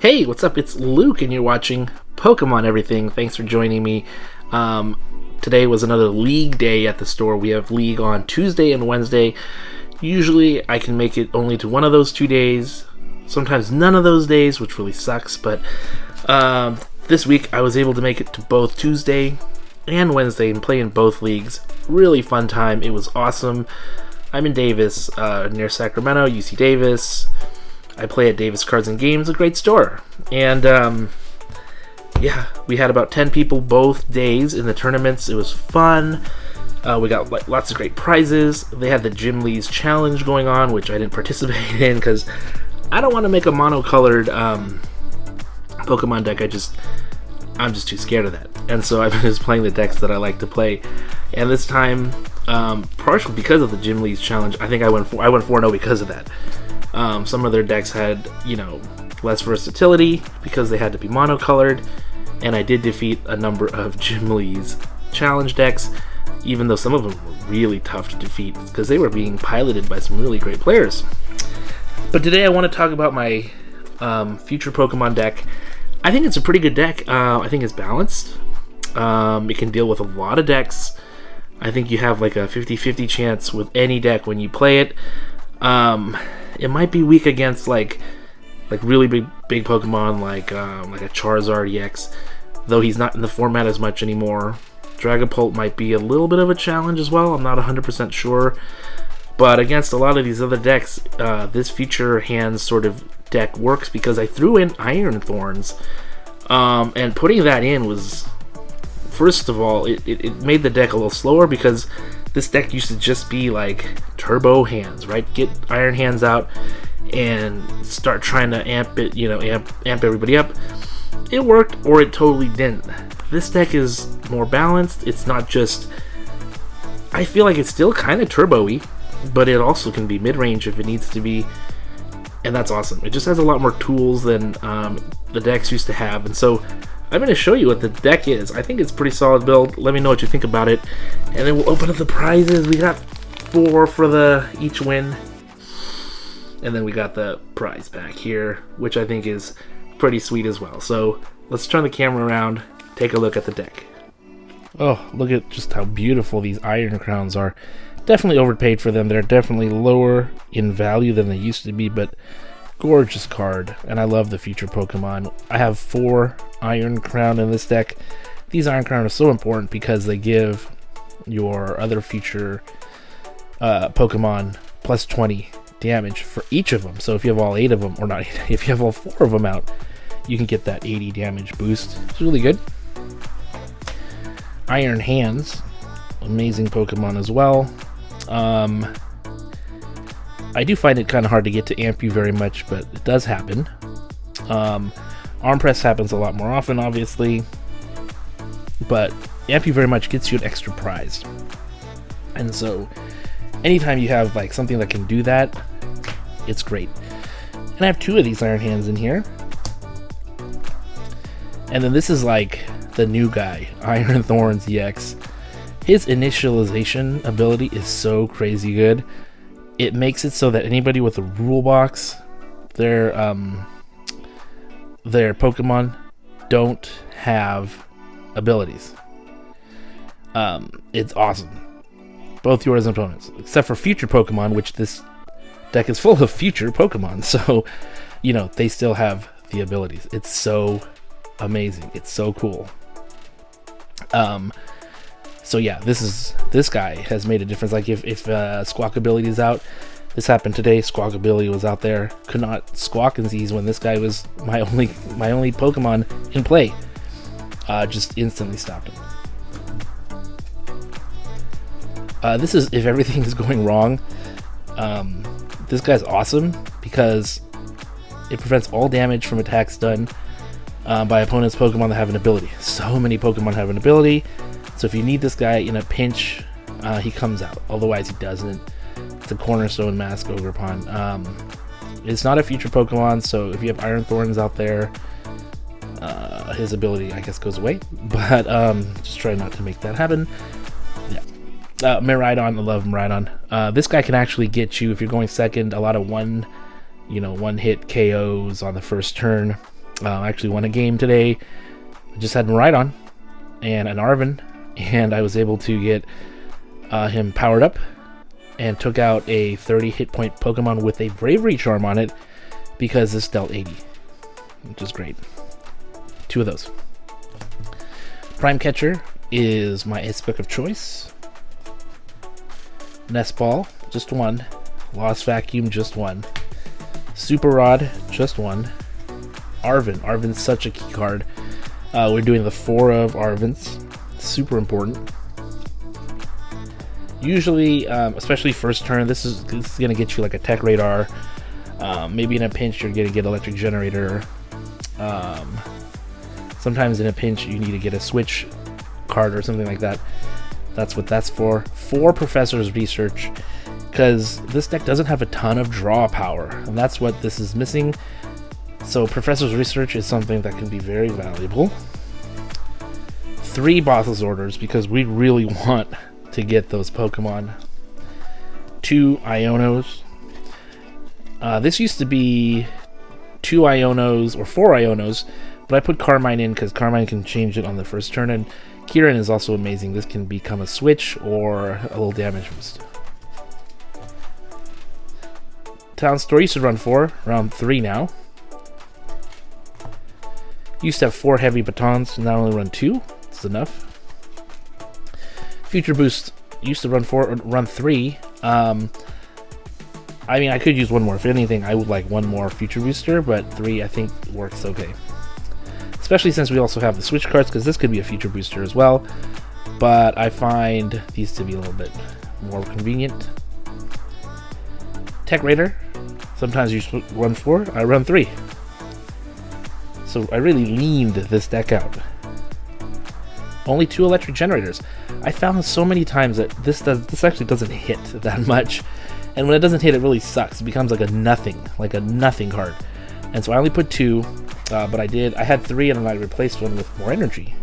Hey, what's up? It's Luke, and you're watching Pokemon Everything. Thanks for joining me. Today was another League day at the store. We have League on Tuesday and Wednesday. Usually, I can make it only to one of those 2 days. Sometimes none of those days, which really sucks. But this week, I was able to make it to both Tuesday and Wednesday and play in both leagues. Really fun time. It was awesome. I'm in Davis, near Sacramento, UC Davis. I play at Davis Cards and Games, a great store. And, yeah, we had about 10 people both days in the tournaments. It was fun. We got lots of great prizes. They had the Jim Lee's Challenge going on, which I didn't participate in because I don't want to make a monocolored Pokemon deck. I'm just too scared of that. And so I've been just playing the decks that I like to play. And this time, partially because of the Jim Lee's Challenge, I think I went 4-0 because of that. Some of their decks had, less versatility because they had to be monocolored, and I did defeat a number of Jim Lee's challenge decks, even though some of them were really tough to defeat because they were being piloted by some really great players. But today I want to talk about my future Pokemon deck. I think it's a pretty good deck. I think it's balanced. It can deal with a lot of decks. I think you have like a 50-50 chance with any deck when you play it. It might be weak against like really big Pokemon like a Charizard EX, though he's not in the format as much anymore. Dragapult might be a little bit of a challenge as well. I'm not 100% sure, but against a lot of these other decks, this future hands sort of deck works because I threw in Iron Thorns, and putting that in was, first of all, it made the deck a little slower because this deck used to just be like turbo hands, right? Get Iron Hands out and start trying to amp it, amp everybody up. It worked or it totally didn't. This deck is more balanced. It's not just, I feel like it's still kind of turbo-y, but it also can be mid-range if it needs to be, and that's awesome. It just has a lot more tools than the decks used to have, and so I'm going to show you what the deck is. I think it's a pretty solid build. Let me know what you think about it. And then we'll open up the prizes. We got 4 for each win. And then we got the prize pack here, which I think is pretty sweet as well. So let's turn the camera around, take a look at the deck. Oh, look at just how beautiful these Iron Crowns are. Definitely overpaid for them. They're definitely lower in value than they used to be, but gorgeous card, and I love the future Pokemon. I have 4 Iron Crown in this deck. These Iron Crown are so important because they give your other future Pokemon plus 20 damage for each of them. So if you have all 8 of them, or not 8, if you have all 4 of them out, you can get that 80 damage boost. It's really good. Iron Hands, amazing Pokemon as well. I do find it kind of hard to get to amp you very much, but it does happen. Arm press happens a lot more often, obviously, but amp you very much gets you an extra prize. And so anytime you have like something that can do that, it's great. And I have 2 of these Iron Hands in here. And then this is like the new guy, Iron Thorns EX. His initialization ability is so crazy good. It makes it so that anybody with a rule box, their Pokemon don't have abilities. It's awesome. Both yours and opponents, except for future Pokemon, which this deck is full of future Pokemon. So, they still have the abilities. It's so amazing. It's so cool. So yeah, this guy has made a difference. Like if Squawkability is out, this happened today. Squawkability was out there, could not squawk and seize when this guy was my only Pokemon in play. Just instantly stopped him. This is if everything is going wrong. This guy's awesome because it prevents all damage from attacks done by opponent's Pokemon that have an ability. So many Pokemon have an ability. So if you need this guy in a pinch, he comes out. Otherwise, he doesn't. It's a cornerstone mask Ogerpon. It's not a future Pokemon, so if you have Iron Thorns out there, his ability, I guess, goes away. But just try not to make that happen. Yeah. Miraidon, I love Miraidon. This guy can actually get you, if you're going second, a lot of one hit KOs on the first turn. I actually won a game today. I just had Miraidon and an Arven, and I was able to get him powered up and took out a 30 hit point Pokemon with a Bravery Charm on it because this dealt 80, which is great. 2 of those. Prime Catcher is my Ice Book of choice. Nest Ball, just 1. Lost Vacuum, just 1. Super Rod, just 1. Arven. Arven's such a key card. We're doing the 4 of Arvens. Super important. Usually, especially first turn, this is going to get you like a Tech Radar. Maybe in a pinch, you're going to get Electric Generator. Sometimes in a pinch, you need to get a Switch card or something like that. That's what that's for. 4 Professor's Research, because this deck doesn't have a ton of draw power, and that's what this is missing. So Professor's Research is something that can be very valuable. 3 Bothel's Orders, because we really want to get those Pokemon. 2 Ionos. This used to be 2 Ionos or 4 Ionos, but I put Carmine in because Carmine can change it on the first turn, and Kieran is also amazing. This can become a switch or a little damage boost. Town Store used to run 4, around 3 now. Used to have 4 heavy batons, now only run 2. It's enough. Future Boost used to run 4, run 3. I mean, I could use 1 more. If anything, I would like 1 more Future Booster, but 3 I think works okay. Especially since we also have the Switch cards, because this could be a Future Booster as well. But I find these to be a little bit more convenient. Tech Raider. Sometimes you run 4, I run 3. So I really leaned this deck out. Only 2 Electric Generators. I found so many times that this actually doesn't hit that much, and when it doesn't hit, it really sucks. It becomes like a nothing card. And so I only put 2, but I had 3, and then I replaced 1 with more energy.